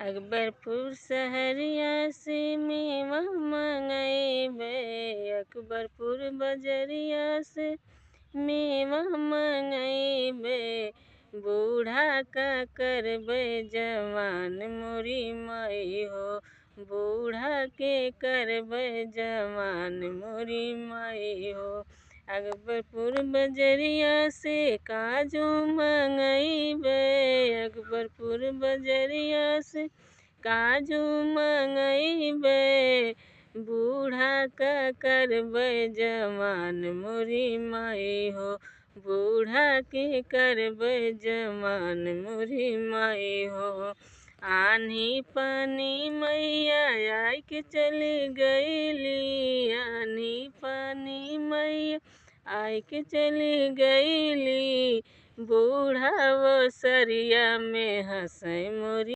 अकबरपुर सहरिया से मेवा मंगैबे, अकबरपुर बजरिया से मेवा मंगैबे। बूढ़ा का करबै जवान मोरी माई हो, बूढ़ा के करबै जवान मोरी माई हो। अकबरपुर बजरिया से काजू मंगैबे, अकबरपुर बजरिया से काजू मंगैबे। बूढ़ा का करबै जवान मोरी माई हो, बूढ़ा के करबै जवान मोरी माई हो। आन्ही पानी मैया आई के चली गईली, आन्ही पानी मैया आई के चली गईली। बूढ़ा वो सरिया में हंसै मोरी